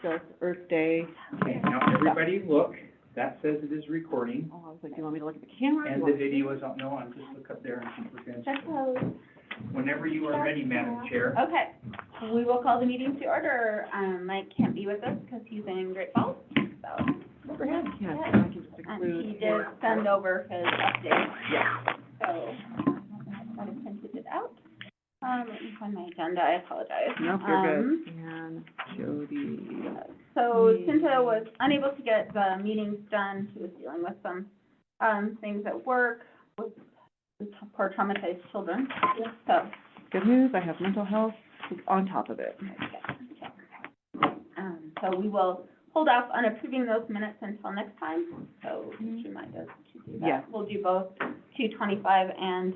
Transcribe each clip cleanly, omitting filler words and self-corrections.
discuss Earth Day. Okay, now everybody look, that says it is recording, Oh, I was like, do you want me to look at the camera? and the video is on, no, I'm just look up there and see if we're Check gonna. those. Whenever you are ready, Madam Chair. Okay, we will call the meeting to order. Mike can't be with us because he's in Great Falls, so. Overhead, yeah, so I can just And he include. did send over his update, Yeah. so I printed it out. Let me find my agenda, I apologize. Nope, you're good. And Jody. So Cynthia was unable to get the meetings done. She was dealing with some, things at work with poor traumatized children, so. Good news, I have mental health on top of it. So we will hold off on approving those minutes until next time, so just remind us to do that. Yeah. We'll do both 225 and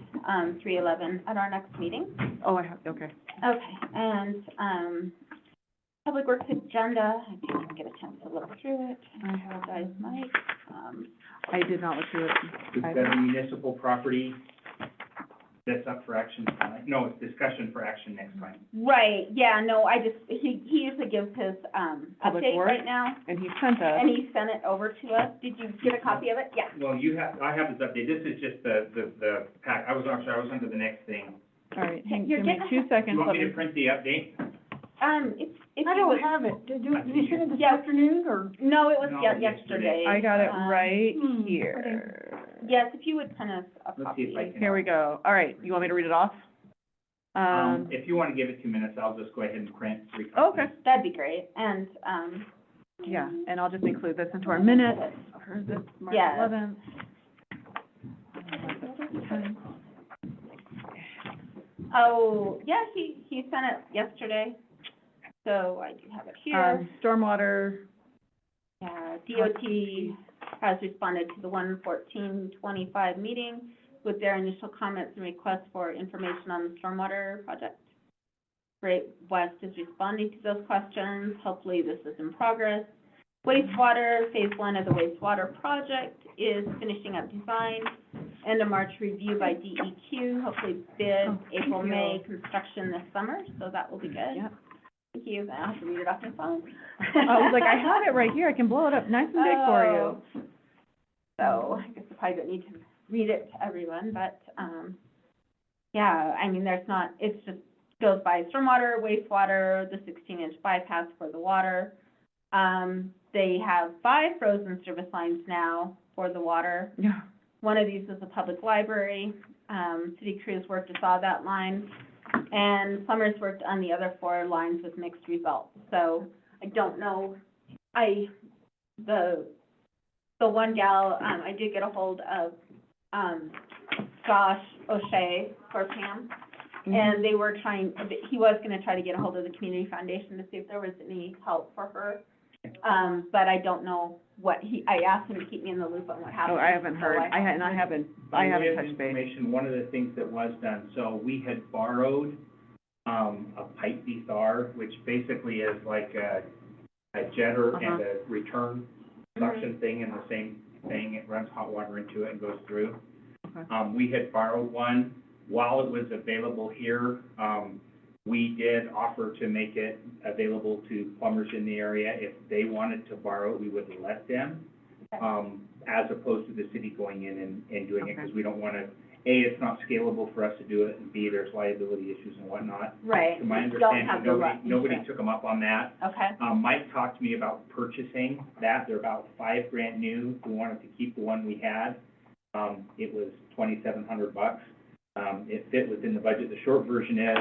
311 at our next meeting. Oh, I have, okay. Okay, and Public Works agenda, I didn't even get a chance to look through it. I apologize, Mike. I did not look through it. We've got a municipal property that's up for action tonight. No, it's discussion for action next time. Right, yeah, no, he usually gives his Public update Works? right now, And he sent us. and he sent it over to us. Did you get a copy of it? Yeah. Well, I have this update, this is just the pack, I was under the next thing. All right, You're give me getting 2 seconds. You want let me to print the update? If I you don't would- have it. Did you send it this Yeah. afternoon, or? No, it was No, yesterday. I got it Um, right Hmm, here. Yes, if you would print us a Let's see if I copy. can. Here we go. All right, you want me to read it off? If you want to give it 2 minutes, I'll just go ahead and print 3 copies. Oh, okay. That'd be great, and, Yeah, and I'll just include this into our minutes for this March Yeah. 11th. oh, yeah, he sent it yesterday, so I do have it here. Stormwater, Yeah, DOT has responded to the 1/14/25 meeting with their initial comments and requests for information on the stormwater project. Great West is responding to those questions. Hopefully this is in progress. Wastewater, phase 1 of the wastewater project is finishing up design. End of March review by DEQ, hopefully bid Oh, thank April, you. May, construction this summer, so that will be good. yep. Thank you. I have to read it off my phone. I was like, I have it right here, I can blow it up nice and big for you. Oh. So, I guess I probably don't need to read it to everyone, but, yeah, I mean, it's just goes by stormwater, wastewater, the 16-inch bypass for the water. They have 5 frozen service lines now for the water. Yeah. One of these is the public library. City crews worked to thaw that line, and plumbers worked on the other 4 lines with mixed results. So I don't know, the one gal, I did get a hold of, Josh O'Shea for Pam, and they were he was gonna try to get a hold of the Community Foundation to see if there was any help for her. But I don't know I asked him to keep me in the loop on what happened. Oh, I haven't so heard, I haven't By way of touched base. information, one of the things that was done, so we had borrowed, a pipe dethawer, which basically is like a jetter and a return suction thing in the same thing. It runs hot water into it and goes through. Okay. We had borrowed one. While it was available here, we did offer to make it available to plumbers in the area. If they wanted to borrow it, we would let them, as opposed to the city going in and doing it, because we don't want to, A, it's not scalable for us to do it, and B, there's liability issues and whatnot. Right. To my You don't understanding, have the nobody insurance. took them up on that. Okay, Mike talked to me about purchasing that. They're about $5,000 new. We wanted to keep the one we had. It was $2,700. It fit within the budget. The short version is,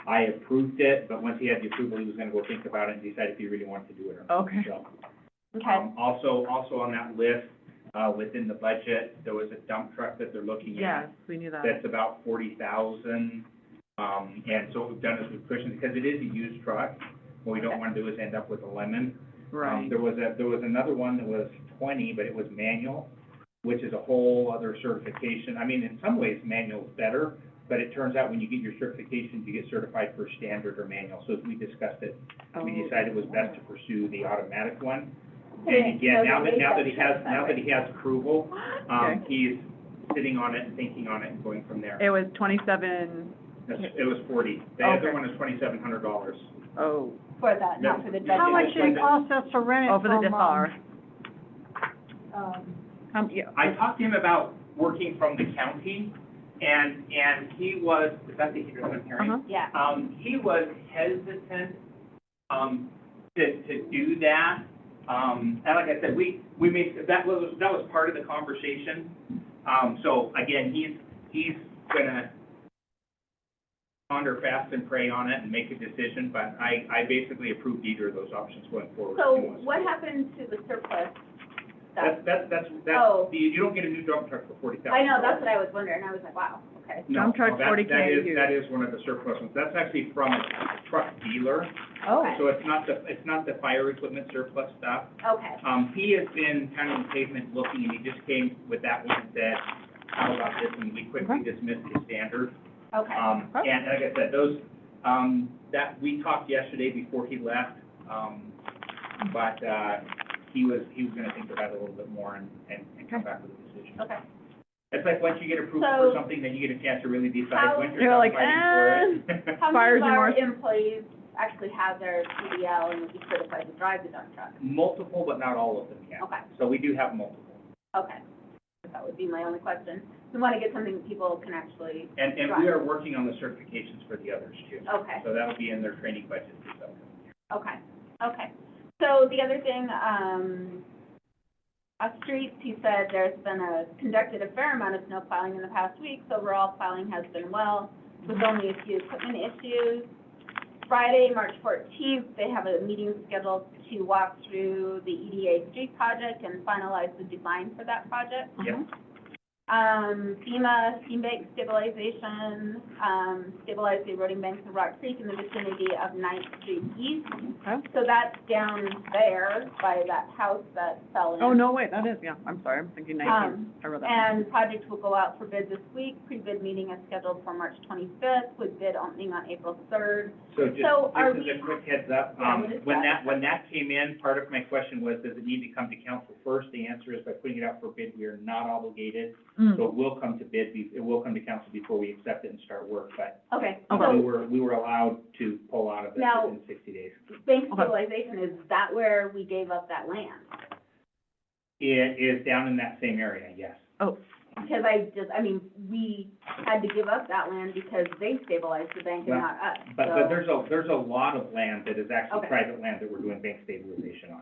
I approved it, but once he had the approval, he was gonna go think about it and decide if he really wanted to do it or not. Okay. So, okay, also on that list, within the budget, there was a dump truck that they're looking Yes, at. we knew that. That's about 40,000. And so what we've done is we've pushed it, because it is a used truck. What we don't wanna do is end up with a lemon. Right. There was another one that was 20, but it was manual, which is a whole other certification. I mean, in some ways, manual's better, but it turns out when you get your certifications, you get certified for standard or manual. So as we discussed it, we decided it was best to pursue the automatic one. And again, now that he has approval, Okay. he's sitting on it and thinking on it and going from there. It was 27, It was 40. The other one is $2,700. oh, for the, not for the dredging. How much it costs us to rent it Oh, for the DFR. Yeah. I talked to him about working from the county, and he was, is that the hearing? Uh-huh. Yeah, He was hesitant, to do that. And like I said, we made, that was part of the conversation. So again, he's gonna ponder fast and pray on it and make a decision, but I basically approved either of those options going forward. so if he wants to. what happened to the surplus stuff? That's, Oh. you don't get a new dump truck for $40,000. I know, that's what I was wondering, I was like, wow, okay. No, Dump truck's no, that- 40K used. That is one of the surplus ones. That's actually from a truck dealer, Oh, so it's not the fire equipment surplus stuff. Okay, He has been kind of in pavement looking, and he just came with that one and said, how about this, and we quickly dismissed the standard. okay, And like I said, those, that, we talked yesterday before he left, but, he was gonna think about it a little bit more and come back with a decision. okay. It's like, once you get approved So- for something, then you get a chance to really decide How- when You're you're like, fighting for it. How many Buyer's of our remorse. employees actually have their CDL and would be certified to drive the dump truck? Multiple, but not all of them, yeah. Okay, So we do have multiple. okay. That would be my only question. We want to get something people can actually, And we Right. are working on the certifications for the others too. okay, So that'll be in their training budget this upcoming year. okay, okay. So the other thing, streets, he said there's been conducted a fair amount of snow plowing in the past week, so overall plowing has been well, with only a few equipment issues. Friday, March 14th, they have a meeting scheduled to walk through the EDA street project and finalize the design for that project. Yep. FEMA steam bank stabilization, stabilize the eroding banks of Rock Creek in the vicinity of 9th Street East. Okay. So that's down there by that house that fell in. Oh, no, wait, that is, yeah, I'm sorry, I'm thinking 19. I wrote that. And project will go out for bid this week. Pre-bid meeting is scheduled for March 25th, with bid opening on April 3rd. So just So are as a we- quick heads up, Yeah, what is when that? when that came in, part of my question was, does it need to come to council first? The answer is, by putting it out for bid, we are not obligated. Mm. So it will come to bid, it will come to council before we accept it and start work, but Okay, we so were allowed to pull out of it Now- within 60 days. bank Okay. stabilization, is that where we gave up that land? It is down in that same area, yes. Oh, Because we had to give up that land because they stabilized the bank and Well, not us, But so- there's a lot of land that is actually Okay. private land that we're doing bank stabilization on.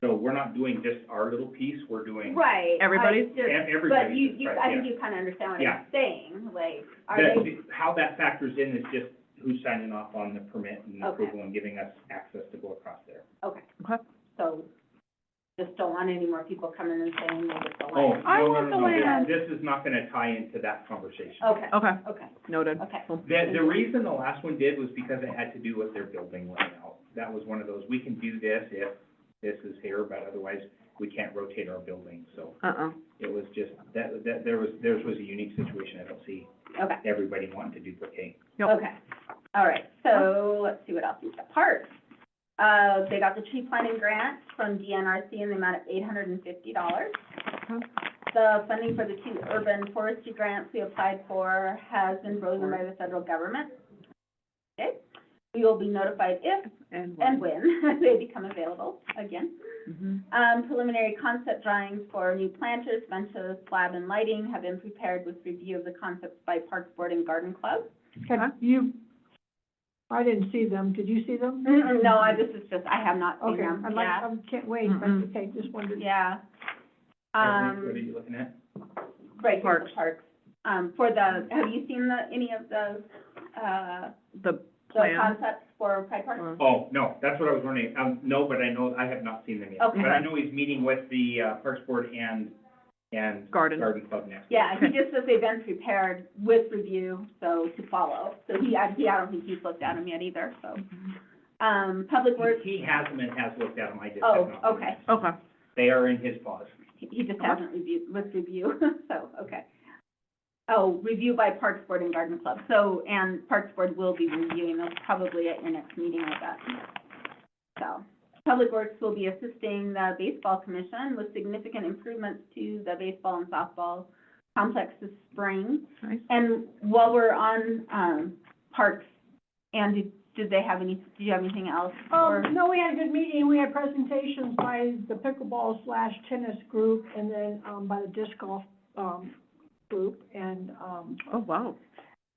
So we're not doing just our little piece, we're doing Right. Everybody's? I just- everybody's. But you, right, I yeah. think you kind of understand what Yeah. I'm saying, like, are they, How that factors in is just who's signing off on the permit and Okay. approval and giving us access to go across there. okay, okay. so just don't want any more people coming and saying they get the Oh, land. I no, want no, the no, no, land. this is not gonna tie into that conversation. Okay, Okay, okay, noted. okay. The reason the last one did was because it had to do with their building layout. That was one of those, we can do this if this is here, but otherwise we can't rotate our building. So it was just, theirs was a unique situation. I don't see Okay, everybody wanting to duplicate. Yep. okay, all right, so let's see what else we've got. Parks, they got the tree planting grant from DNRC in the amount of $850. The funding for the 2 urban forestry grants we applied for has been frozen by the federal government. Okay, we will be notified if and when they become available again. Mhm. Preliminary concept drawings for new planters, benches, slab, and lighting have been prepared with review of the concepts by Parks Board and Garden Club. I didn't see them, did you see them? No, I have not seen Okay, them, I'd like, yeah, I can't wait, but, Mm-mm. okay, just wondered. yeah. What are you looking at? Right, here's Parks. the parks. For the, have you seen any of the The plan. concepts for Pride Park? Oh, no, that's what I was wondering. No, but I have not seen them yet. Okay. But I know he's meeting with the Parks Board and Garden. Club next week. Yeah, he Okay. just says they've been prepared with review, so to follow. So I don't think he's looked at them yet either, so. Public Works, He has them and has looked at them. I just have oh, not. seen okay. them. Okay. They They are in his paws. He just hasn't reviewed, with review, so, okay. Oh, review by Parks Board and Garden Club. So, and Parks Board will be reviewing those probably at your next meeting with us. So, Public Works will be assisting the Baseball Commission with significant improvements to the baseball and softball complex this spring. Nice. And while we're on, parks, and did they have do you have anything else? Or, No, we had a good meeting, we had presentations by the pickleball/tennis group, and then, by the disc golf, group, and, Oh, wow.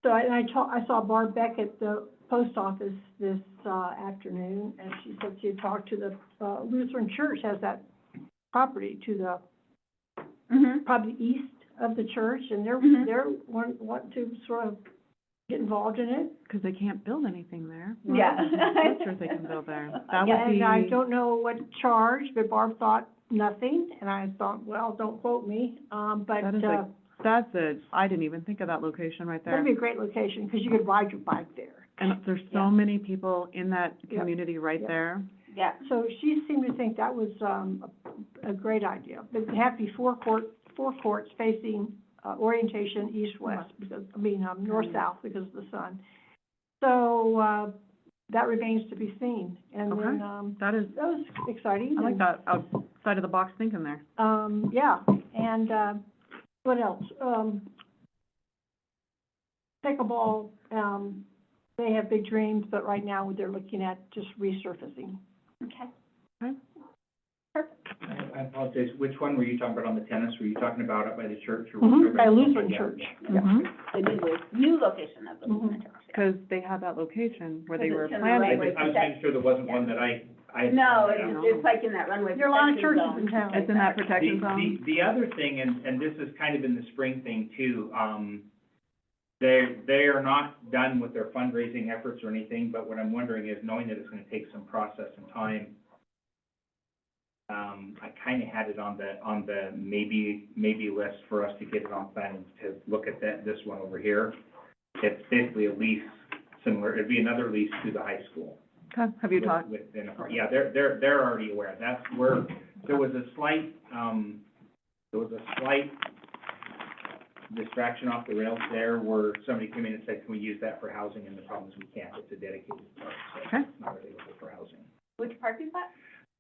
so I saw Barb Beck at the post office this, afternoon, and she said she had talked to the, Lutheran Church has that property to the, mhm, probably east of the church, and Mhm. they're want to sort of get involved in it. Because they can't build anything there. yeah. Not sure if they can build there. That would Yeah. be. And I don't know what charge, but Barb thought nothing, and I thought, well, don't quote me, but, That is I didn't even think of that location right there. that'd be a great location, because you could ride your bike there. And there's Yeah. so many people in that Yeah. community right Yeah. there. Yeah, So she seemed to think that was, a great idea, but it'd have to be four courts facing, orientation east-west, because, north-south because of the sun. So, that remains to be seen, and then, That is, that was exciting. I like and, that outside of the box thinking there. Yeah, and, what else? Pickleball, they have big dreams, but right now they're looking at just resurfacing. okay. Okay. Perfect. I apologize, which one were you talking about on the tennis? Were you talking about up by the church or? By Lutheran Church. Yeah. The new location of the Mhm. Lutheran Church. yeah. Because they had that location where they Because were it's in the planning. right I was making sure there wasn't one that I. No, Yeah. it's like in that runway. There are a lot of protection churches zone. in town. It's in that protection zone. The other thing, and this is kind of in the spring thing too, they are not done with their fundraising efforts or anything, but what I'm wondering is, knowing that it's gonna take some process and time, I kinda had it on the maybe list for us to get it on planning to look at this one over here. It's basically a lease similar, it'd be another lease to the high school. Okay, have you talked? Within yeah, they're already aware. That's where, there was a slight distraction off the rails there, where somebody came in and said, can we use that for housing? And the problem is we can't, it's a dedicated park, so Okay. it's not available for housing. Which park is that?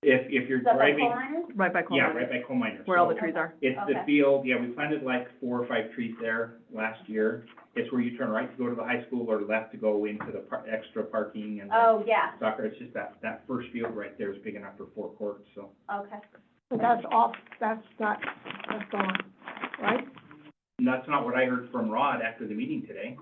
If you're Is that by driving, coal miners? Right by Coleman. yeah, right by coal miners. Where all the So trees are. it's the Okay. field, yeah, we planted like 4 or 5 trees there last year. It's where you turn right to go to the high school or left to go into the extra parking and the Oh, yeah, soccer. It's just that first field right there is big enough for 4 courts, so. okay. But that's that's gone, right? And that's not what I heard from Rod after the meeting today.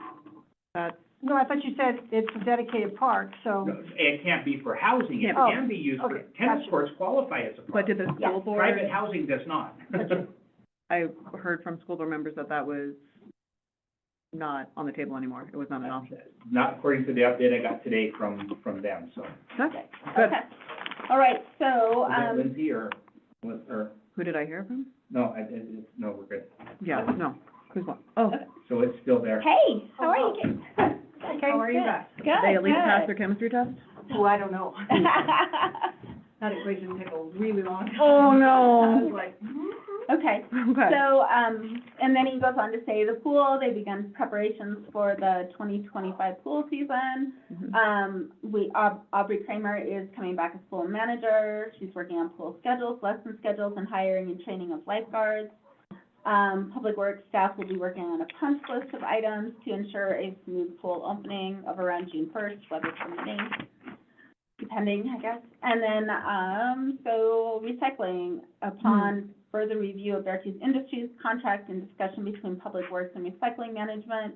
That's, No, I thought you said it's a dedicated park, so, No, it can't be for housing, it Yeah. can be used for, Okay, tennis gotcha. courts qualify as a but park. did the Yeah. school board, Private housing does not. I heard from school board members that was not on the table anymore. It was not an option. Not according to the update I got today from them, so. Okay, good. Okay. All right, so, Is that Lindsay or, Who did I hear from? no, no, we're good. Yeah, no. Who's what? Oh, So it's still there. hey, how are you? Kate? okay, How are you? good. Good, they at least good. passed their chemistry test? Oh, I don't know. That equation took a really long time. Oh, no. like, Okay, Okay. so, and then he goes on to say the pool, they began preparations for the 2025 pool season. Mhm. Aubrey Kramer is coming back as pool manager. She's working on pool schedules, lesson schedules, and hiring and training of lifeguards. Public Works staff will be working on a punch list of items to ensure a smooth pool opening of around June 1st, weather permitting, depending, I guess. And then, so recycling, upon further review of Beartooth Industries contract and discussion between Public Works and Recycling Management,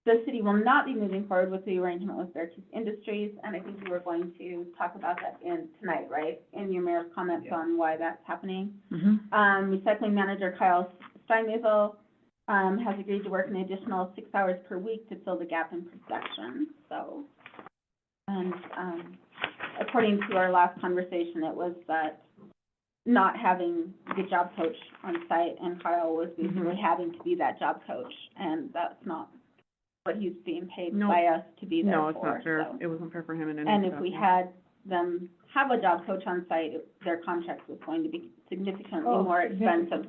the city will not be moving forward with the arrangement with Beartooth Industries, and I think you were going to talk about that tonight, right? In your mayor's comments Yeah. on why that's happening. Mhm. Recycling manager Kyle Steinmazel, has agreed to work an additional 6 hours per week to fill the gap in production, so. And, according to our last conversation, it was that not having the job coach on site, and Kyle was basically having to be that job coach, and that's not what he's being paid No. by us to be there for, No, it's not fair. so. It wasn't fair for him in any And if we capacity. had them have a job coach on site, their contract was going to be significantly Oh, more expensive.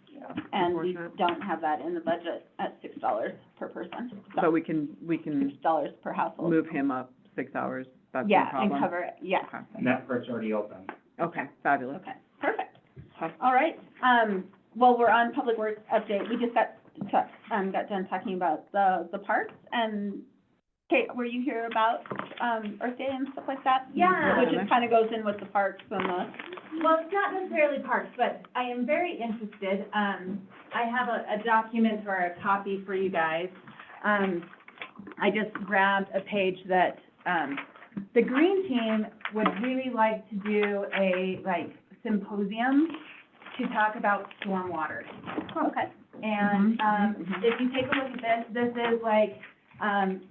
yeah. And we Unfortunate. don't have that in the budget at $6 per person, But so we can $6 per household. move him up 6 hours. That's no Yeah, and problem. cover it, yeah, Okay. And that part's already all done. Okay, fabulous. okay, perfect. Okay. All right, well, we're on Public Works update, we just got done talking about the parks, and Kate, were you here about, Earth Day and stuff like that? Yeah. Which just kind of goes in with the parks and the, Well, it's not necessarily parks, but I am very interested. I have a document or a copy for you guys. I just grabbed a page that, the green team would really like to do a, symposium to talk about stormwater. okay. And, if you take a look at this is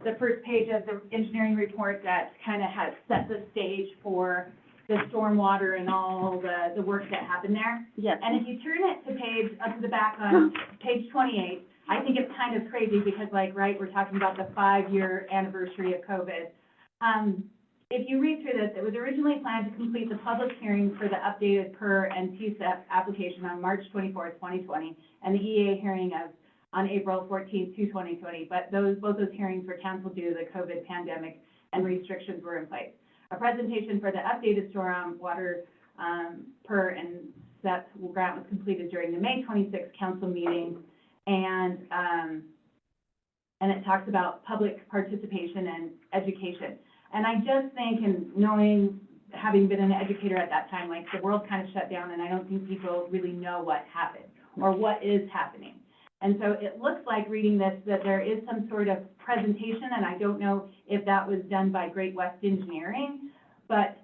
the first page of the engineering report that kind of has set the stage for the stormwater and all the work that happened there. Yes. And if you turn it up to the back on page 28, I think it's kind of crazy because we're talking about the 5-year anniversary of COVID. If you read through this, it was originally planned to complete the public hearing for the updated PER and TSEP application on March 24th, 2020, and the EA hearing on April 14th, 2020, but both those hearings were canceled due to the COVID pandemic and restrictions were in place. A presentation for the updated stormwater PER and SEP grant was completed during the May 26th council meeting, and it talks about public participation and education. And I just think, and knowing, having been an educator at that time, the world kind of shut down, and I don't think people really know what happened or what is happening. And so it looks like, reading this, that there is some sort of presentation, and I don't know if that was done by Great West Engineering, but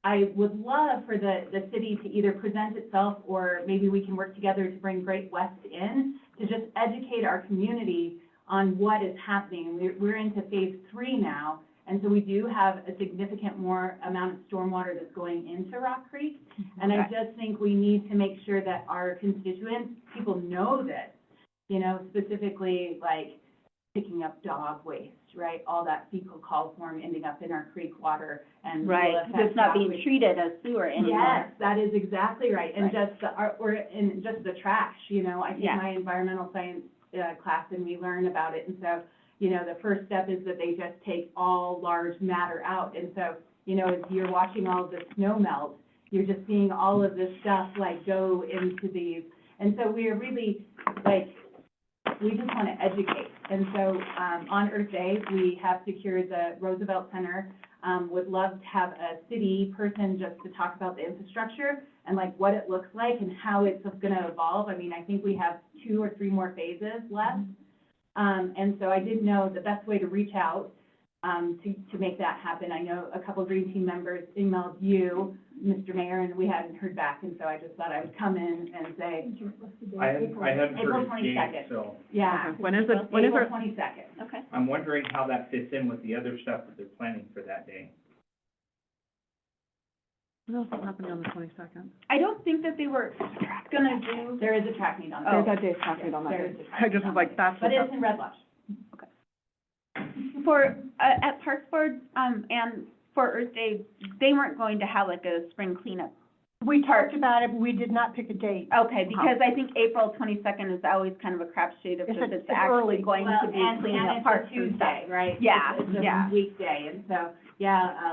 I would love for the city to either present itself, or maybe we can work together to bring Great West in to just educate our community on what is happening. We're into phase 3 now, and so we do have a significant more amount of stormwater that's going into Rock Creek. And I just think we need to make sure that our constituents, people know this, specifically picking up dog waste, right? All that fecal coliform ending up in our creek water and will Right, affect because it's not dog being waste. treated as sewer anymore. Yes, that is exactly right, and Right. just the trash, I take Yeah. my environmental science, class, and we learn about it, and so, the first step is that they just take all large matter out, and so, as you're watching all of the snow melt, you're just seeing all of this stuff go into these, and so we are really, we just want to educate. And so, on Earth Day, we have secured the Roosevelt Center, would love to have a city person just to talk about the infrastructure and what it looks like and how it's gonna evolve. I mean, I think we have 2 or 3 more phases left. And so I didn't know the best way to reach out, to make that happen. I know a couple of Green Team members emailed you, Mr. Mayor, and we hadn't heard back, and so I just thought I would come in and say, I haven't April heard a date, 22nd. so yeah. Okay. When is it, when is April it, 22nd. Okay. I'm wondering how that fits in with the other stuff that they're planning for that day. what else is happening on the 22nd? I don't think that they were gonna do, There is a track meet on that. Oh. There's that day's talking on that There day. is a track I meet just on was like, that. that's But what's it's in Red Lodge. for, at Parks Board, and for Earth Day, they weren't going to have a spring cleanup. We talked about it, but we did not pick a date. Okay, because I think April 22nd is always kind of a crapshoot if It's it's it's actually early. going Well, to be and cleaning up it's parks a and stuff. Tuesday, right? Yeah, It's yeah. a weekday, and so,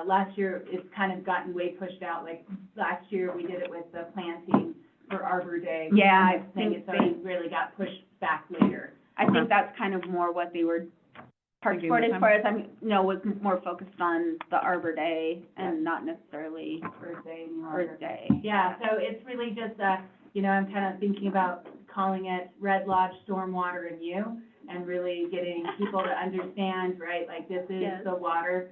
last year, it's kind of gotten way pushed out. Last year, we did it with the planting for Arbor Day. Yeah, I kind of thing, think so it really got pushed back later. I think that's kind of more what they were, Parks Thinking Board, this as far as was more focused on the Arbor Day and not necessarily Earth Day, New Orleans. Earth Day. Yeah, so it's really just, I'm kind of thinking about calling it Red Lodge Stormwater and You, and really getting people to understand, right, this is Yes. the water.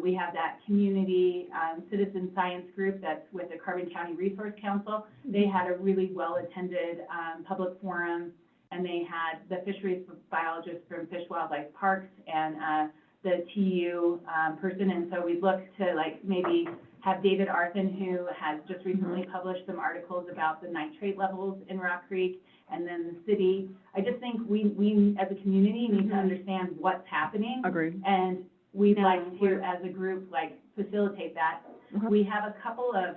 We have that community, citizen science group that's with the Carbon County Resource Council. They had a really well-attended, public forum, and they had the fisheries biologist from Fish Wildlife Parks and, the TU, person, and so we look to maybe have David Arthen, who has just recently published some articles about the nitrate levels in Rock Creek, and then the city. I just think we as a community need to understand what's happening, Agreed. and we'd No, like to, as a group, facilitate that. Okay. We have a couple of,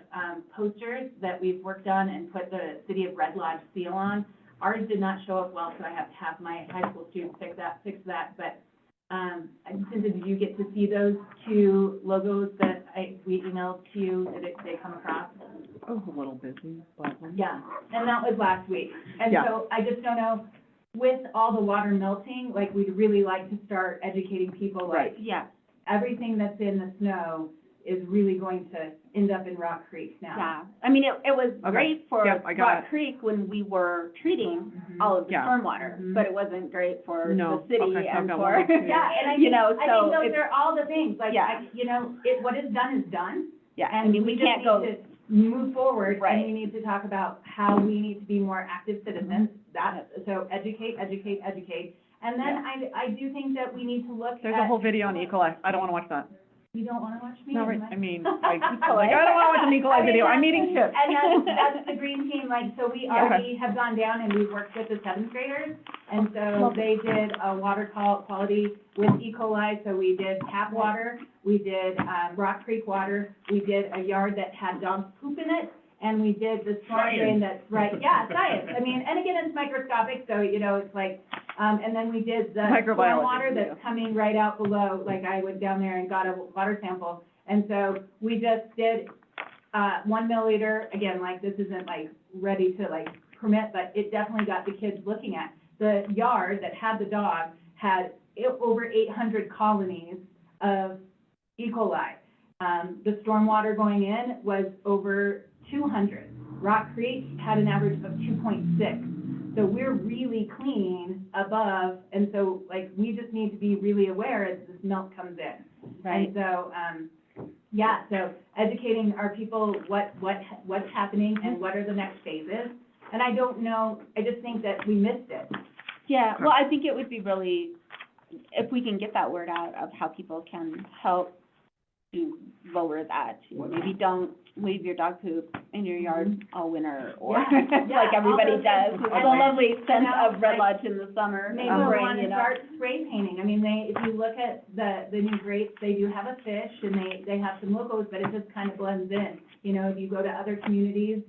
posters that we've worked on and put the City of Red Lodge seal on. Ours did not show up well, so I have to have my high school students fix that, but, Cynthia, did you get to see those 2 logos that we emailed to you, did they come across? Oh, a little busy, but. Yeah, and that was last week. And Yeah. so I just don't know, with all the water melting, like, we'd really like to start educating people, like, Yeah, everything that's in the snow is really going to end up in Rock Creek now. yeah. I mean, it was Okay. great for Yep, I got Rock it. Creek when we were treating Mhm. all of the Yeah. stormwater, Mhm. but it wasn't great for No. the city Okay, so I've and got for, one more too. Yeah, and I you think, know, I so think those it's, are all the things, like, Yeah. you know, what is done is done. yeah, I And mean, we can't go, just need to move forward, and Right. we need to talk about how we need to be more active citizens. So educate. And then I do think that we need to look at. There's a whole video on E. coli. I don't wanna watch that. You don't wanna watch me? No, Am right, I- I mean, I don't coli. wanna watch an E. coli video. I'm that's- eating chips. And that's the green team, like, so we Yeah. already have gone down and we've worked with the seventh graders. And so they did a water quality with E. coli, so we did tap water, we did, Rock Creek water, we did a yard that had dog poop in it, and we did the storm drain that's, right, yeah, science. I mean, and again, it's microscopic, so, you know, it's like, and then we did the storm Microbiology, water yeah. that's coming right out below, like, I went down there and got a water sample. And so we just did, 1 milliliter, again, like, this isn't like ready to like permit, but it definitely got the kids looking at. The yard that had the dog had over 800 colonies of E. coli. The stormwater going in was over 200. Rock Creek had an average of 2.6. So we're really clean above, and so, like, we just need to be really aware as this melt comes in. right, And so, yeah, so educating our people what's happening and what are the next phases. And I don't know, I just think that we missed it. yeah, well, I think it would be really, if we can get that word out of how people can help to lower that, maybe don't leave your dog poop in your yard all winter, or Yeah, yeah, like everybody all those does, things. with And the then, lovely scent now, of Red like, Lodge in the summer, Maybe and we'll spring, wanna you know. start spray painting. I mean, if you look at the new grates, they do have a fish, and they have some logos, but it just kind of blends in. You know, if you go to other communities,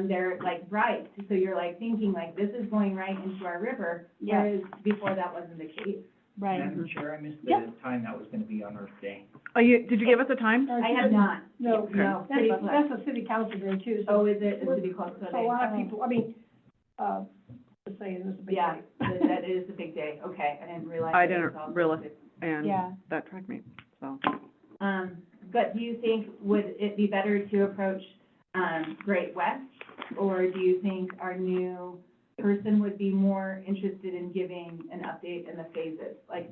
they're like bright, so you're like thinking like, this is going right into our river, Yeah. whereas before that wasn't the case. Right. Madam Chair, I missed Yeah. the time that was gonna be on Earth Day. Oh, did you give us a time? I have not. No, No, that's, city that's a city council day too, so. Oh, is it, is it close to So a lot of people, I mean, just saying, this is a big Yeah, day. that is a big day, okay, I didn't realize. I that it was didn't also realize. big. And Yeah. that tracked me, so. But do you think, would it be better to approach, Great West? Or do you think our new person would be more interested in giving an update in the phases? Like,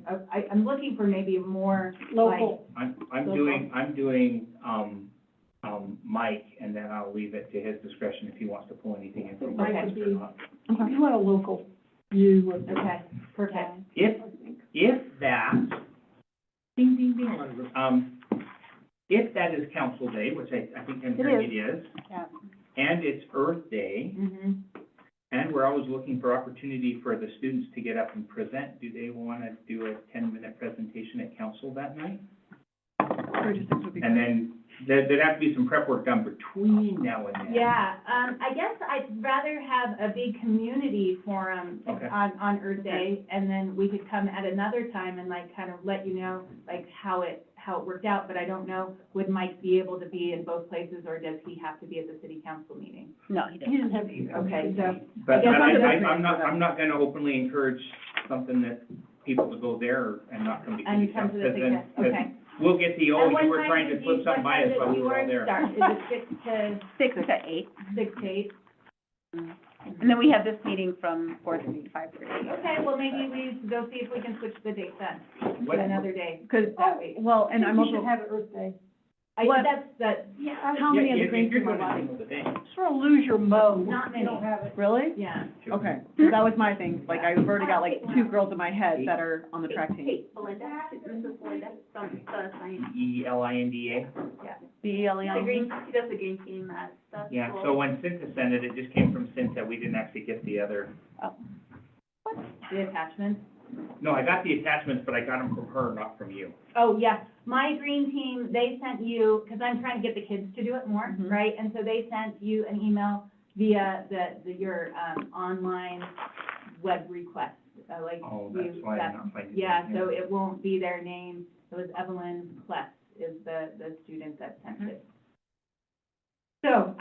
I'm looking for maybe more, like, Local, I'm doing, Mike, and then I'll leave it to his discretion if he wants to pull anything in from Mike West would or be- not. you want a local view of. okay, perfect. If that, ding, ding, ding, if that is council day, which I think I'm hearing it is, Yeah. and it's Earth Day, Mm-hmm. and we're always looking for opportunity for the students to get up and present, do they wanna do a 10-minute presentation at council that night? 36 would be And good. then, there'd have to be some prep work done between now and then. Yeah, I guess I'd rather have a big community forum Okay. on Earth Day, and then we could come at another time and like kind of let you know, like, how it worked out, but I don't know, would Mike be able to be in both places, or does he have to be at the city council meeting? No, he He doesn't. doesn't have to. Okay, so, But guess I'm I'm not gonna openly encourage something that people to go there and not come to and city come to council, the because city then, council, okay. we'll get the, oh, And what you were time trying to does flip something by us while we were all there. Start, is it 6 to, 6 to 8. 6 to 8? And then we have this meeting from 4:30 to 5:30. Okay, well, maybe we go see if we can switch the date then, What- to another day, Cause, that week. well, and I'm We should also, have an Earth Day. I What- think that's, how many of the Yeah, green you're team are doing it running? in the day. Sort of lose your mode. Not if you don't many. have it. Really? yeah. Okay, 'cause that was my thing, like, I've already got like 2 girls in my head that are on the track team. Hey, Belinda, this is Belinda from the science, ELINDA. the green, she does the green team, stuff. Yeah, Cool. so when Cinta sent it, it just came from Cinta, we didn't actually get the other. Oh. The attachments? No, I got the attachments, but I got them from her, not from you. Oh, yeah, my green team, they sent you, because I'm trying to get the kids to do it more, Mhm. right? And so they sent you an email via your, online web request, like. Oh, that's you- why that- I'm not finding it. Yeah, here. so it won't be their name, it was Evelyn Pless is the student that sent it. So,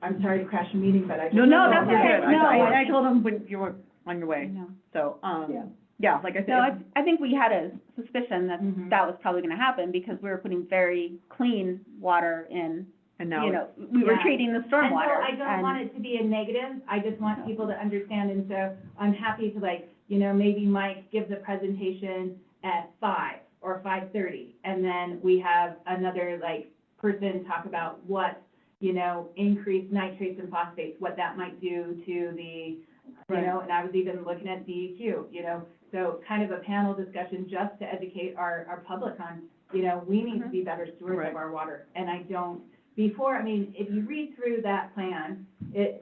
I'm sorry to crash the meeting, but I just. No, that's Yeah, okay. no, I told them when you were on your I way. know. So, Yeah. yeah, like I So said, I think we had a suspicion that Mhm. that was probably gonna happen because we were putting very clean water in, and now you it's, know, we were Yeah. treating the And stormwater. so I don't want it to be a negative, I just want people to understand, and so I'm happy to like, you know, maybe Mike gives a presentation at 5 or 5:30, and then we have another like person talk about what, you know, increased nitrates and phosphates, what that might do to the, you Right. know, and I was even looking at DEQ, you know, so kind of a panel discussion just to educate our public on, you know, we need to be better stewards Right. of our water, and I don't, before, I mean, if you read through that plan,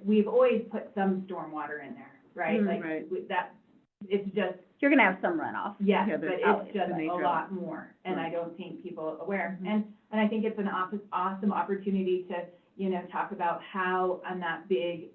we've always put some stormwater in there, right? Mhm. Like, Right. that, it's just, You're gonna have some runoff. yes, Yeah, but there's it's just the a nature of it. lot more, and I Right. don't think people are aware. Mhm. And I think it's an awesome opportunity to, you know, talk about how on that big,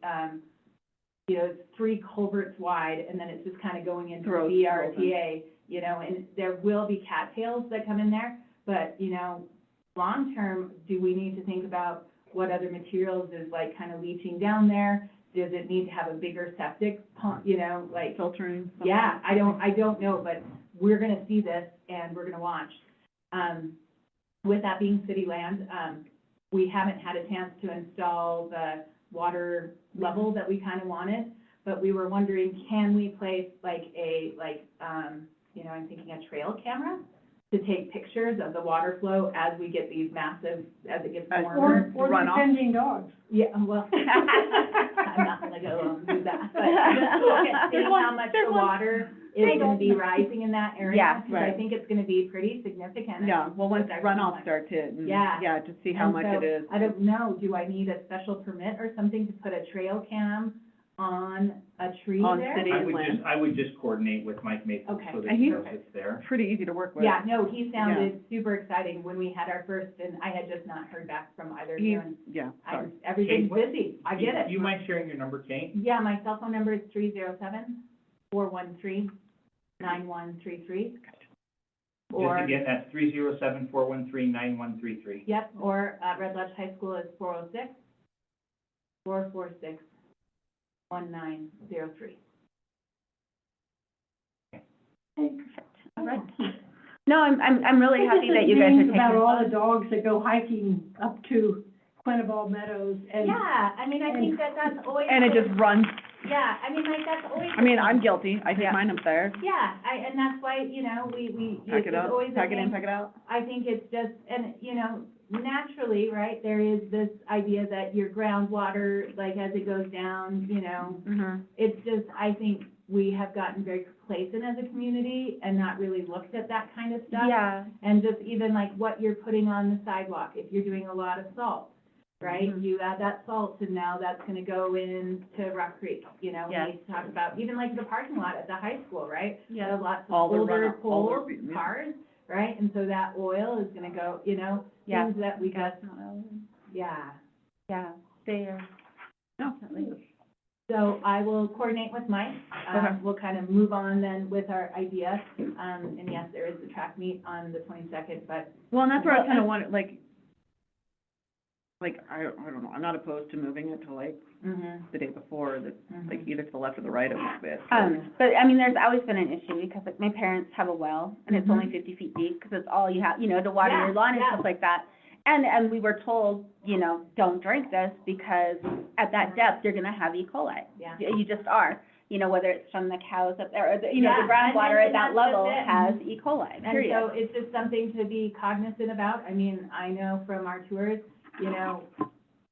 you know, it's 3 culverts wide, and then it's just kind of going into the Throws BRTA, you know, and there will be cattails that come in there, but, you know, long-term, do we need to think about what other materials is like kind of leaching down there? Does it need to have a bigger septic pump, you know, like, filtering. something. yeah, I don't know, but we're gonna see this and we're gonna watch. With that being city land, we haven't had a chance to install the water level that we kind of wanted, but we were wondering, can we place like you know, I'm thinking a trail camera to take pictures of the water flow as we get these massive, as it gets As- warmer? Or Runoff. defending dogs. Yeah, well, I'm not gonna go and do that, but just look at seeing how much the water is gonna be rising in that area. Yeah, Because I right. think it's gonna be pretty significant. Yeah, well, once With everything runoff like- starts hitting, Yeah. yeah, to see how And much so, it is. I don't know, do I need a special permit or something to put a trail cam on a tree On there? city- I would just coordinate with Mike Mason Okay. so that And he he's- knows it's there. Pretty easy to work with. Yeah, no, he sounded super exciting when we had our first, and I had just not heard back from either of you, He's, and yeah, sorry. everything's Kate, what- busy, I get it. Do you mind sharing your number, Kate? Yeah, my cell phone number is 307-413-9133. Just Or, again, that's 307-413-9133. yep, or, Red Lodge High School is 406-446-1903. All right. No, I'm really happy that you guys are This is taking. about all the dogs that go hiking up to Quenneville Meadows and. Yeah, I mean, I think that's always. And it just runs, Yeah, I mean, like, that's always. I mean, I'm guilty, I take Yeah. mine up there, Yeah, and that's why, you know, pack it it's up, always a pack it in, thing. pack it out. I think it's just, and, you know, naturally, right, there is this idea that your groundwater, like, as it goes down, you know, Mm-hmm. it's just, I think we have gotten very complacent as a community and not really looked at that kind of stuff. Yeah, And just even like what you're putting on the sidewalk, if you're doing a lot of salt, right? Mhm. You add that salt and now that's gonna go into Rock Creek, you know? Yeah. We talk about, even like the parking lot at the high school, right? Yeah. There are lots of All the older runoff, all the- coal cars, right? And so that oil is gonna go, you know, Yeah. things that we gas just, and oil. yeah. Yeah, they are. No. Definitely. So I will coordinate with Mike. Okay. We'll kind of move on then with our idea. And yes, there is the track meet on the 22nd, but Well, and that's where I Well, kind of and- wanted, like, I don't know, I'm not opposed to moving it to like the day before, like either to the left or the right of it. But, I mean, there's always been an issue, because like, my parents have a well, and it's only Mhm. 50 feet deep, because it's all you have, you know, to water Yeah, your lawn and yeah. stuff like that. And we were told, you know, don't drink this, because at that depth, you're gonna have E. coli. yeah. You just are, you know, whether it's from the cows up there, or, the you know, Yeah, the groundwater and at that that's level it. has E. coli, And period. so it's just something to be cognizant about. I mean, I know from our tours, you know,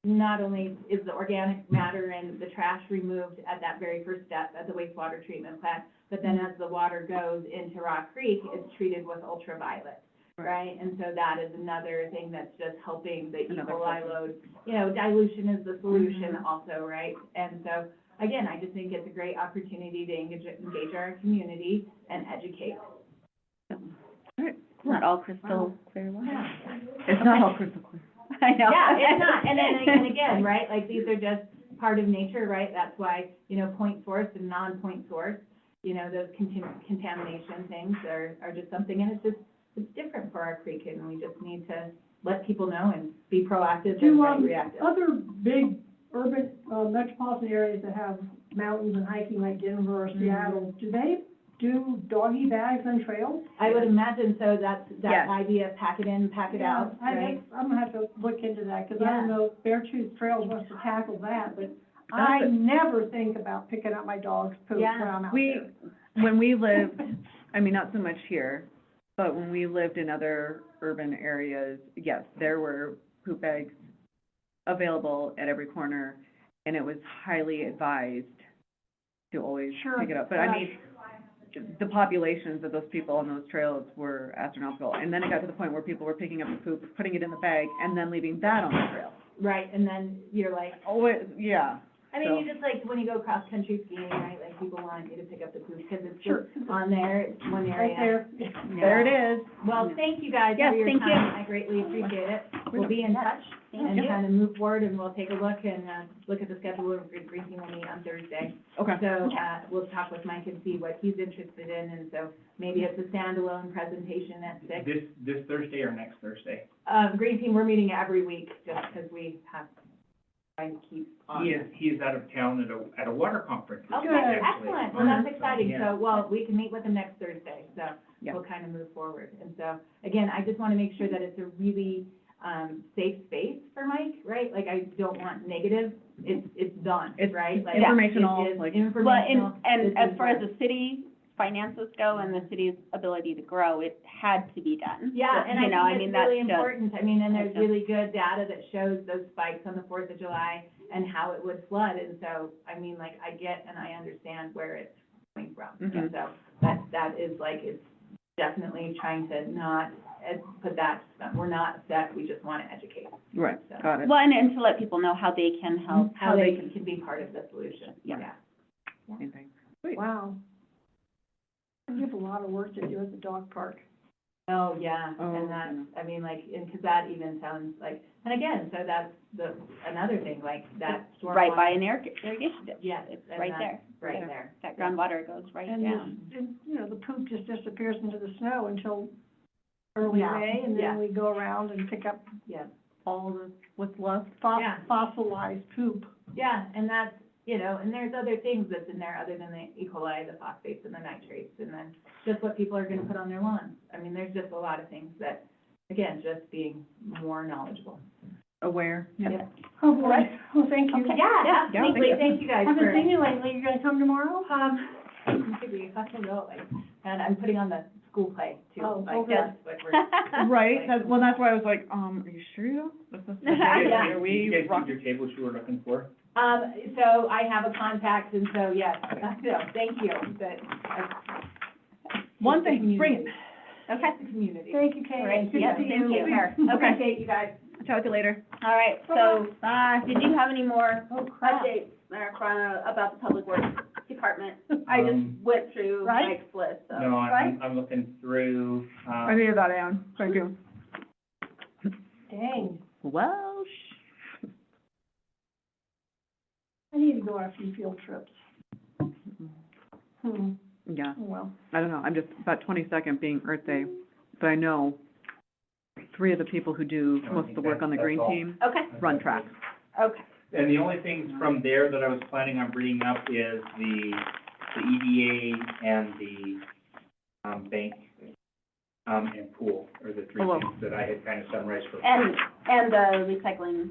not only is the organic matter and the trash removed at that very first step at the wastewater treatment plant, but then as the water goes into Rock Creek, it's treated with ultraviolet, right? And so that is another thing that's just helping the E. Another coli filter. load. You know, dilution is the solution Mhm. also, right? And so, again, I just think it's a great opportunity to engage our community and educate. It's not all crystal clear water. It's not all crystal clear. I know. Yeah, it's not, and again, right, like, these are just part of nature, right? That's why, you know, point source and non-point source, you know, those contamination things are just something, and it's different for our creek, and we just need to let people know and be proactive Do, and reactive. other big urban, metropolitan areas that have mountains and hiking like Denver or Seattle, do they do doggy bags on trails? I would imagine so, that's, Yes. that idea, pack it in, pack it out, right? I'm gonna have to look into that, because I Yeah. don't know, Beartooth Trails wants to tackle that, but I never think about picking up my dog's poop Yeah. when I'm out We, there. when we lived, I mean, not so much here, but when we lived in other urban areas, yes, there were poop bags available at every corner, and it was highly advised to always Sure. pick it up. But I mean, the populations of those people on those trails were astronomical. And then it got to the point where people were picking up the poop, putting it in the bag, and then leaving that on the trail. Right, and then you're like, Oh, yeah. I mean, So- you just like, when you go cross-country skiing, right, like, people want you to pick up the poop, because it's Sure. just on there, it's one Right area. there. There it is. Well, thank you guys Yes, for your thank you. time, I greatly appreciate it. We'll be in touch and you. kind of move forward, and we'll take a look and, look at the schedule of the briefing we'll meet on Thursday. Okay. So, we'll talk with Mike and see what he's interested in, and so maybe it's a standalone presentation at 6. This Thursday or next Thursday? Green Team, we're meeting every week, just because we have, trying to keep on. He's out of town at a water conference. Okay, Good. excellent, well, that's exciting, Yeah. so, well, we can meet with him next Thursday, so Yeah. we'll kind of move forward. And so, again, I just want to make sure that it's a really, safe space for Mike, right? Like, I don't want negative, it's done, It's right? Like, informational, it is like- Well, informational. and This as is far as what- the city finances go and the city's ability to grow, it had to be done. Yeah, and You know, I think it's really that's just- important, I mean, and there's that's just- really good data that shows those spikes on the 4th of July and how it would flood, and so, I mean, like, I get and I understand where it's coming from. And Mhm. so, that is like, it's definitely trying to not, put that, we're not upset, we just want to educate. Right, So, got it. Well, and to let people know how they can help. How they can be part of the solution, Yeah. Same thing. Sweet. Wow. You have a lot of work to do at the dog park. Oh, yeah, Oh, and that, yeah. I mean, like, and, 'cause that even sounds like, and again, so that's another thing, like, that stormwater. Right by an irrigation ditch. Yes, It's and right that's there. right there. That groundwater goes right And down. this, and, you know, the poop just disappears into the snow until early Yeah, May, and yeah. then we go around and pick up Yeah. All the, what's left? Yeah. fossilized poop. Yeah, and that's, you know, and there's other things that's in there other than the E. coli, the phosphates and the nitrates, and then just what people are gonna put on their lawns. I mean, there's just a lot of things that, again, just being more knowledgible. Aware. Yep. Oh, boy. Oh, thank you. Okay. Yeah, absolutely, thank you. thank you guys Haven't for, seen you lately. You gonna come tomorrow? maybe, I don't know, like, and I'm putting on the school play too, Oh, like, okay. that's what we're. Right, that's why I was like, are you sure? This is the day Yeah. where Did we you guys rock- get your tables you were looking for? So I have a contact, and so, yes, so, thank you, that, One thing, bring it. Okay. the community. Thank you, Kate. All right, Good yeah, to see thank you. Sure. Okay. Appreciate you guys. Talk to you later. All right, so, did you have any more Oh, crap. updates, about the Public Works Department? I just went through Right? Mike's list, so. No, Right? I'm looking through, I needed that, Ann. Thank you. Dang. Well, I need to go on a few field trips. yeah, Oh, well. I don't know, I'm just, about 22nd being Earth Day, but I know 3 of the people who do No, I most of think the work on the that's green all. team Okay, run track. okay. And the only things from there that I was planning on bringing up is the EDA and the, bank, and pool, are the 3 Hello. things that I had kind of summarized for. And the recycling,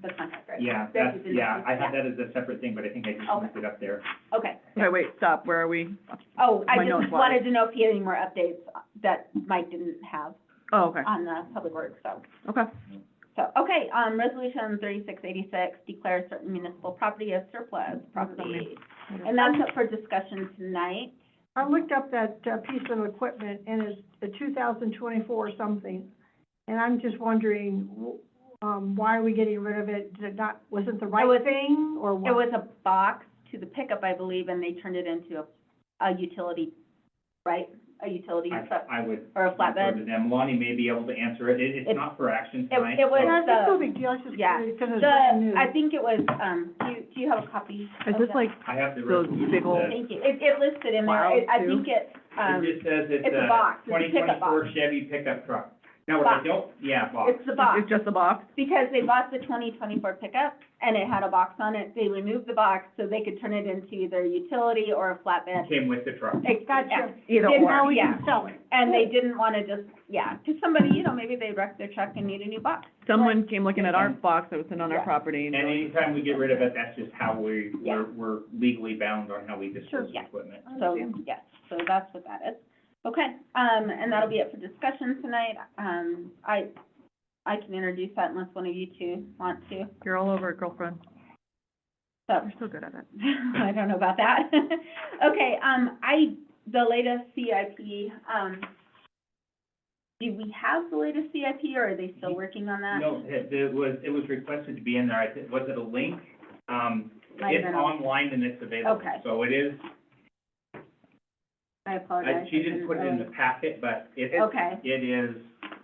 the contract, right? Yeah, That that's, you didn't- yeah, I had that as a separate thing, but I think I just Okay. moved it up there. Okay. Wait, stop, where are we? Oh, I My notes just lie. wanted to know if you had any more updates that Mike didn't have Oh, okay, on the Public Works, so. okay. So, okay, resolution 3686 declares certain municipal property as surplus property. And that's up for discussion tonight. I looked up that, piece of equipment, and it's a 2024 or something, and I'm just wondering, why are we getting rid of it? Did it not, was it the was- right thing, or what? It was a box to the pickup, I believe, and they turned it into a utility, right? A utility truck I would or a defer to flatbed. them. Lonnie may be able to answer it. It's It- not for action it tonight. was- so- Yeah, it's no big deal, it's just Yeah. curious, because it's brand new. I think it was, do you have a copy? Is of this that? like I have the those resolution. big old- that- Thank you. It listed in there. Wow, I too. think it, It just says it's it's a a box, it's a pickup 2024 box. Chevy pickup truck. Now, what I don't, yeah, box. It's the box. It's just a box? Because they bought the 2024 pickup, and it had a box on it, they removed the box so they could turn it into either utility or a flatbed. Came with the truck. Gotcha. Either Didn't- or. Now we yeah. can sell it. And they didn't wanna just, yeah, 'cause somebody, you know, maybe they wrecked their truck and need a new box. Someone came looking at our box that was sitting on our Yeah. property And and, anytime we get rid of it, that's just how Yeah. we're legally bound on how we dispose of Yeah. equipment. So, yes, so that's what that is. Okay, and that'll be it for discussion tonight. I can introduce that unless one of you two want to, you're all over it, girlfriend. so. You're so good at it. I don't know about that. Okay, the latest CIP, do we have the latest CIP, or are they still working on that? No, it was requested to be in there, I think, was it a link? Might have It's been on- online and it's available. Okay. So it is, I apologize. she didn't put it in the packet, but it is,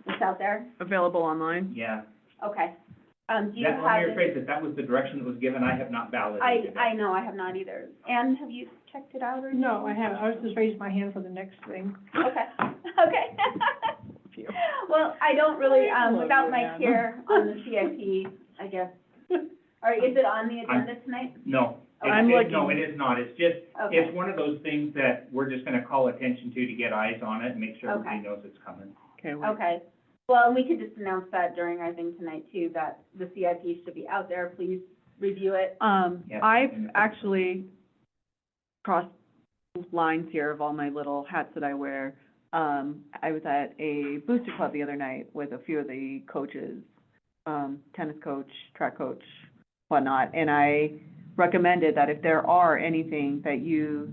It's out there? Available online? yeah. Okay. Do you Let me have rephrase it, that was the direction that was given, I have not validated it. I know, I have not either. Anne, have you checked it out or? No, I haven't. I was just raising my hand for the next thing. Okay, okay. Well, I don't really, without Mike here on the CIP, I guess, or is it on the agenda tonight? No, I'm looking. no, it is not, it's just, Okay. it's one of those things that we're just gonna call attention to get eyes on it and make sure everybody Okay. knows it's coming. Okay, wait. Okay, well, and we could just announce that during our thing tonight too, that the CIP should be out there, please review it. Yeah. I've actually crossed lines here of all my little hats that I wear. I was at a booster club the other night with a few of the coaches, tennis coach, track coach, whatnot, and I recommended that if there are anything that you've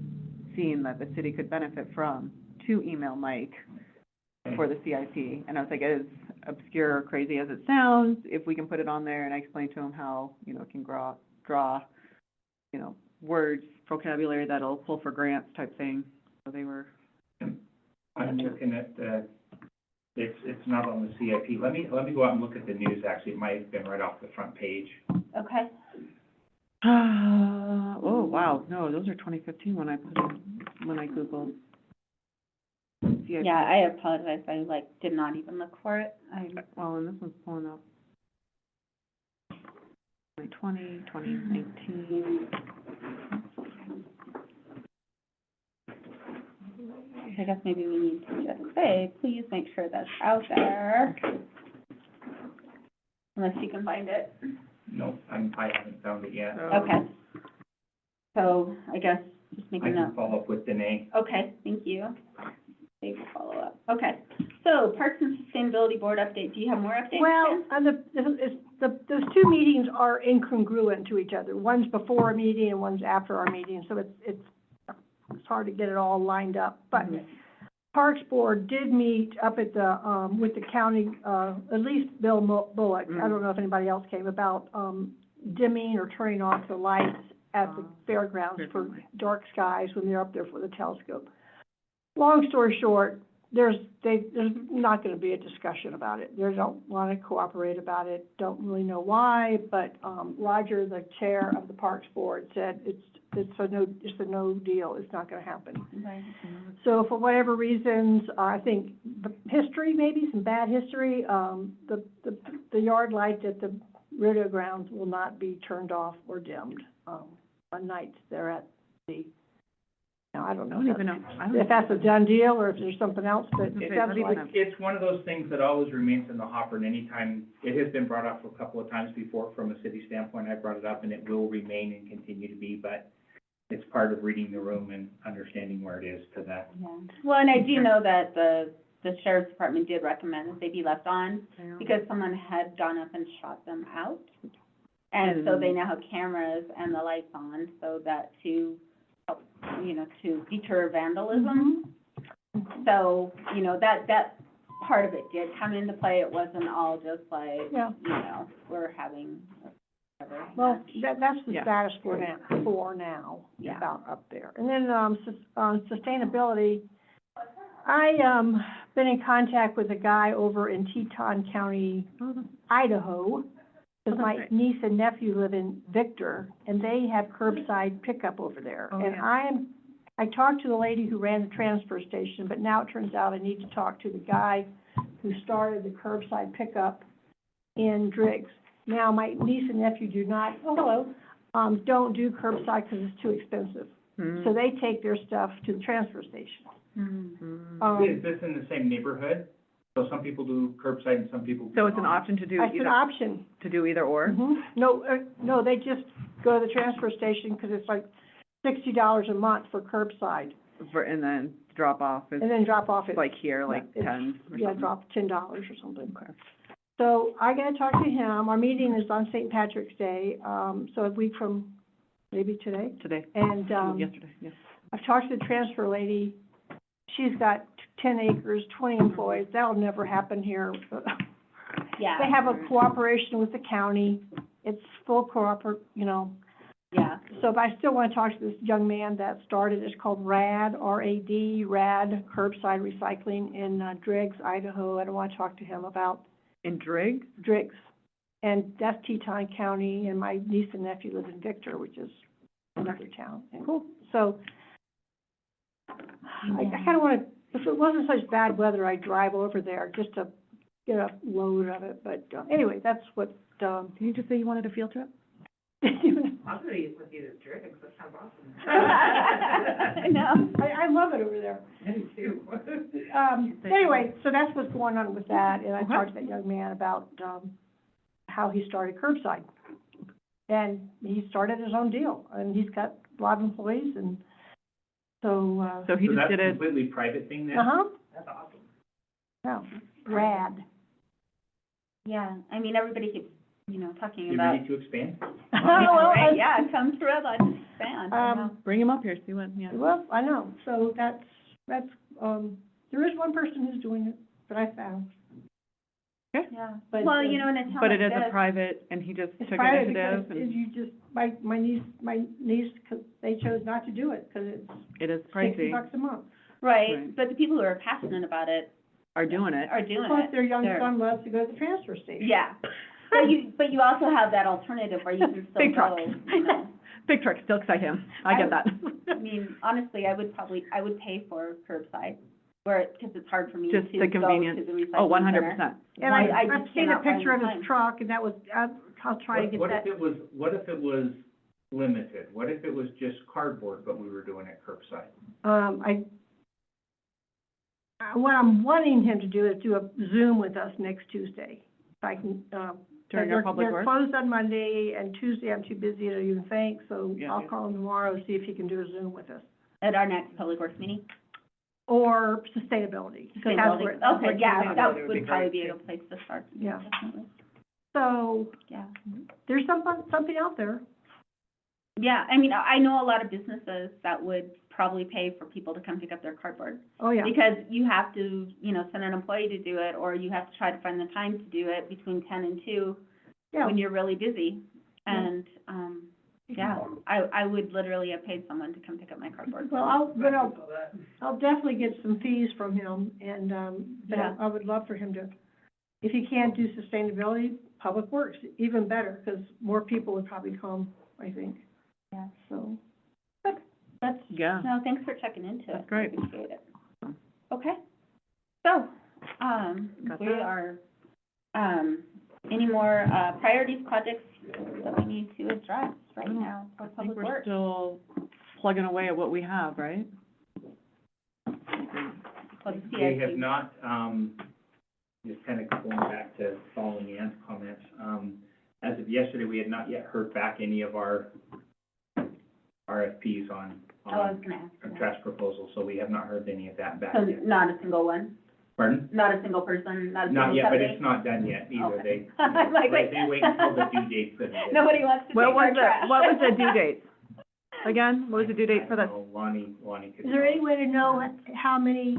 seen that the city could benefit from, to email Mike for the CIP. And I was like, as obscure or crazy as it sounds, if we can put it on there, and I explained to him how, you know, it can draw, you know, words, vocabulary that'll pull for grants type thing. So they were, I'm looking at, it's not on the CIP, let me go out and look at the news, actually, it might have been right off the front page. Okay, oh, wow, no, those are 2015 when I Googled. CIP. yeah, I apologize, I did not even look for it. Well, and this one's pulling up 2020, 2019. I guess maybe we need to just say, please make sure that's out there. Unless you can find it. No, I haven't found it yet. Okay. So I guess just make I a can note. follow up with Danae. Okay, thank you. Dave will follow up. Okay. So Parks and Sustainability Board update. Do you have more updates? Well, Ken? those two meetings are incongruent to each other. One's before a meeting and one's after our meeting, so it's hard to get it all lined up. But Parks Board did meet up at the, with the county, at least Bill Bullock, I don't know if anybody else came, about, dimming or turning off the lights at the fairgrounds for dark skies when they're up there for the telescope. Long story short, there's not gonna be a discussion about it. They don't wanna cooperate about it, don't really know why, but, Roger, the chair of the Parks Board, said it's a no deal, it's not gonna happen. Right. So for whatever reasons, I think the history, maybe some bad history, the yard light at the rodeo grounds will not be turned off or dimmed, on nights they're at the, now, I don't know I don't even know. if that's a done deal or if there's something else, but it Okay, sounds like, It's one of those things that always remains in the hopper, and anytime, it has been brought up a couple of times before from a city standpoint, I brought it up, and it will remain and continue to be, but it's part of reading the room and understanding where it is to that. Yeah. Well, and I do know that the sheriff's department did recommend that they be left on because someone had gone up and shot them out. And so they now have cameras and the lights on so that to deter vandalism. So, that part of it did come into play. It wasn't all just like, yeah. we're having whatever. Well, that's the Yeah. status for now, Yeah. about up there. And then, sustainability, been in contact with a guy over in Teton County, Idaho, because my right. niece and nephew live in Victor, and they have curbside pickup over there. Oh, And yeah. I talked to the lady who ran the transfer station, but now it turns out I need to talk to the guy who started the curbside pickup in Driggs. Now, my niece and nephew do not, don't do curbside because it's too expensive. Hmm. So they take their stuff to the transfer station. Hmm. Is this in the same neighborhood? So some people do curbside and some people do So it's an not? option to do That's an either, option. to do either or? Mhm. No, they just go to the transfer station because it's like $60 a month for curbside. And then drop off is And then drop off at, like here, like yeah, it's- 10 or yeah, something? drop $10 or something. Okay. So I gotta talk to him. Our meeting is on St. Patrick's Day, so a week from maybe today. Today, And, yesterday, yeah. I've talked to the transfer lady. She's got 10 acres, 20 employees. That'll never happen here. Yeah. They have a Right. cooperation with the county. It's full Yeah. So, but I still wanna talk to this young man that started, it's called RAD, R-A-D, RAD Curbside Recycling in, Driggs, Idaho. And I wanna talk to him about In Driggs? Driggs. And that's Teton County, and my niece and nephew live in Victor, which is another town. And Cool. so, I kinda wanna, if it wasn't such bad weather, I'd drive over there just to get a load of it. But, anyway, that's what, Can you just say you wanted a field trip? I'll go with you to Driggs, that sounds awesome. I know. I love it over there. I do too. Anyway, so that's what's going on with that, and I Okay. talked to that young man about, how he started curbside. And he started his own deal, and he's got a lot of employees, and so, So he So just that's did a it, completely private thing then? uh-huh, That's awesome. yeah, rad. Yeah, I mean, everybody keeps, talking You about. ready to expand? Right, yeah, come through, let's expand, I know. bring him up here, see what, yeah. Well, I know, so that's, there is one person who's doing it, that I found. Yeah, But, well, in a town But it like is a this- private, and he just It's took private initiative, because and you just, my niece, 'cause they chose not to do it, 'cause it's it is $60 pricey, a month. Right, Right. but the people who are passionate about it are doing it. are doing Plus, it. their young They're- son loves to go to the transfer station. Yeah, but you also have that alternative where you can still Big truck. go, Big truck still excite him, I get that. I mean, honestly, I would pay for curbside, because it's hard for me to Just go the to convenience. the recycling Oh, 100%. center. And I I've just seen a cannot find picture of the his time. truck, and that was, I'll try to get What that. if it was limited? What if it was just cardboard, but we were doing it curbside? What I'm wanting him to do is do a Zoom with us next Tuesday. If I can, During our public they're work? closed on Monday, and Tuesday I'm too busy to even think, so Yeah. I'll call him tomorrow, see if he can do a Zoom with us. At our next public works meeting? Or sustainability. 'cause that's where- that's Okay, where yeah, Tuesday- that would be would probably great, be a too. good place to start. Yeah. Definitely, So, yeah. there's something out there. Yeah, I mean, I know a lot of businesses that would probably pay for people to come pick up their cardboard. Oh, yeah. Because you have to, send an employee to do it, or you have to try to find the time to do it between 10 and 2 Yeah. when you're really busy. Yeah. And, yeah, I would literally have paid someone to come pick up my cardboard. Well, I'll definitely get some fees from him, and, but Yeah. I would love for him to, if he can't do sustainability, public works, even better, because more people would probably come, I think, Yeah. so. But that's, Yeah, No, thanks for checking into it. That's great. I appreciate it. Okay. So, Got we that. are, any more, priorities, projects that we need to address right now for I think public we're works? still plugging away at what we have, right? For the They have CIP? not, just kind of going back to following Ann's comments, as of yesterday, we had not yet heard back any of our RFPs on Oh, I was gonna ask our you that. trash proposals, so we have not heard any of that back So yet. not a single one? Pardon? Not a single person, not a single Not yet, but company? it's not done yet either. Okay. They, I'm like, wait. they wait until the due date for the bid. Nobody wants to take What our was trash. what was the due date? Again, what was the due date for I this? don't know. Lonnie could. is there any way to know how many,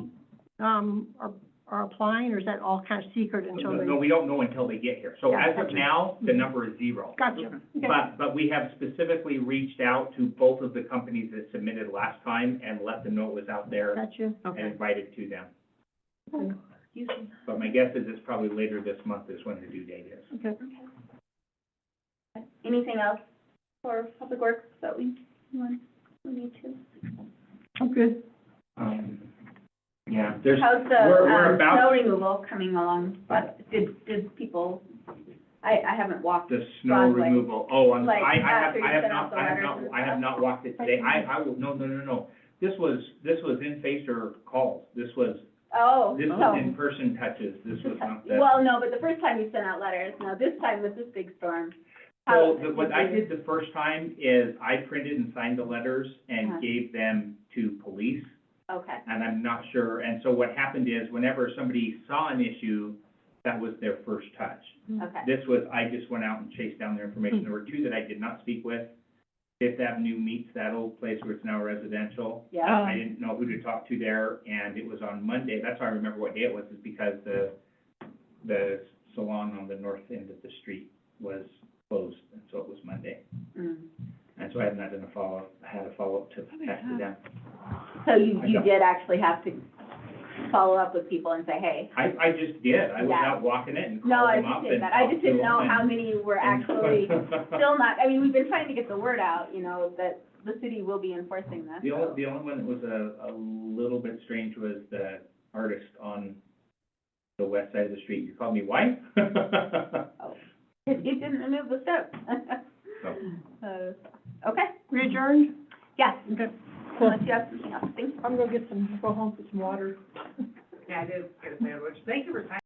are applying, or is that all kind of secret until they? No, we don't know until they get here. So Yeah, as of gotcha. now, the number is 0. Gotcha, okay. But we have specifically reached out to both of the companies that submitted last time and let them know it was out there Gotcha. and Okay. invited to them. Okay. But my guess is it's probably later this month is when the due date is. Okay. Anything else for public works that we need to? I'm good. Yeah, there's, How's we're the, about- snow removal coming along? But did people, I haven't walked, the snow Broadway. removal, oh, Like, I after you have sent out not, the I have letters not, and I have stuff? not walked it today, I will, no. This was in-face calls, this was oh, in-person touches, this was not the. well, no, but the first time you sent out letters, now this time with this big storm. So, what I did the first time is I printed and signed the letters Uh-huh. and gave them to police, Okay, and I'm not sure, and so what happened is whenever somebody saw an issue, that was their first touch. okay. This was, I just went out and chased down their information. There were two that I did not speak with. Fifth Avenue meets that old place where it's now residential. Yeah, I didn't know who to talk to there, and it was on Monday. That's how I remember what day it was, is because the salon on the north end of the street was closed, and so it was Monday. mm. And so I had not done a follow-up to back to them. So you did actually have to follow up with people and say, hey. I just did. I was Yeah. out walking it and No, called I them up appreciate and that. I talked just to didn't know them how and- many were actually still not, I mean, we've been trying to get the word out, you know, that the city will be enforcing this. The so. only one that was a little bit strange was the artist on the west side of the street. You called me white? Oh, it didn't remove the steps. Okay, We adjourned? yes, Okay. unless you have something else, thank you. I'm gonna go home, get some water. Yeah, I did get a sandwich. Thank you for